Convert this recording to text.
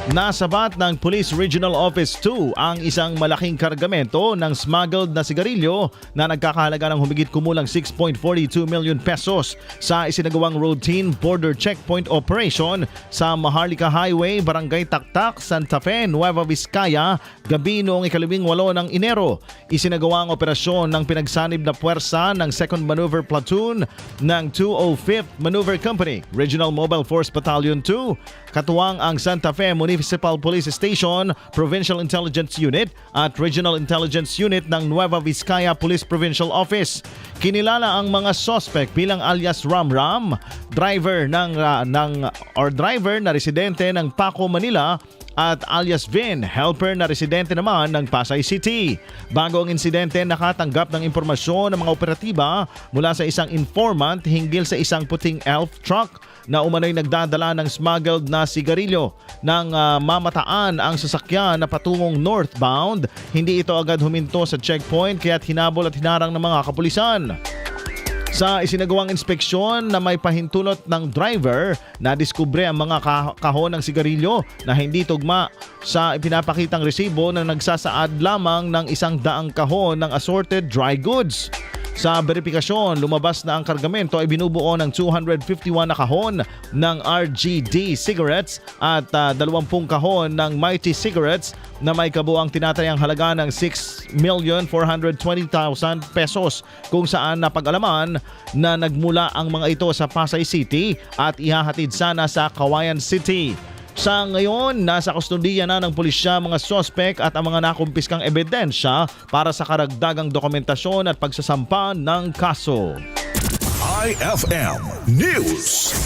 Nasabat ng Police Regional Office 2 ang isang malaking kargamento ng smuggled na sigarilyo na nagkakahalaga ng humigit kumulang 6.42 million pesos sa isinagawang routine border checkpoint operation sa Maharlika Highway, Barangay Taktak, Santa Fe, Nueva Vizcaya, gabi noong 18 ng Enero. Isinagawa ang operasyon ng pinagsanib na puwersa ng 2nd Maneuver Platoon ng 205th Maneuver Company, Regional Mobile Force Battalion 2, katuwang ang Santa Fe Municipal Police Station, Provincial Intelligence Unit at Regional Intelligence Unit ng Nueva Vizcaya Police Provincial Office. Kinilala ang mga suspect bilang alias Ram Ram, driver na residente ng Paco, Manila, at alias Vin, helper na residente naman ng Pasay City. Bago ang insidente, nakatanggap ng impormasyon ng mga operatiba mula sa isang informant hinggil sa isang puting elf truck na umano'y nagdadala ng smuggled na sigarilyo. Nang mamataan ang sasakyan na patungong northbound, hindi ito agad huminto sa checkpoint kaya't hinabol at hinarang ng mga kapulisan. Sa isinagawang inspeksyon na may pahintulot ng driver, nadiskubre ang mga kahon ng sigarilyo na hindi tugma sa ipinapakitang resibo na nagsasaad lamang ng 100 kahon ng assorted dry goods. Sa verifikasyon, lumabas na ang kargamento ay binubuo ng 251 na kahon ng RGD cigarettes at 20 kahon ng Mighty cigarettes na may kabuang tinatayang halaga ng 6,420,000 pesos, kung saan napag-alaman na nagmula ang mga ito sa Pasay City at ihahatid sana sa Cauayan City. Sa ngayon, nasa kustodiya na ng pulisya mga sospek at ang mga nakumpiskang ebidensya para sa karagdagang dokumentasyon at pagsasampa ng kaso. IFM News.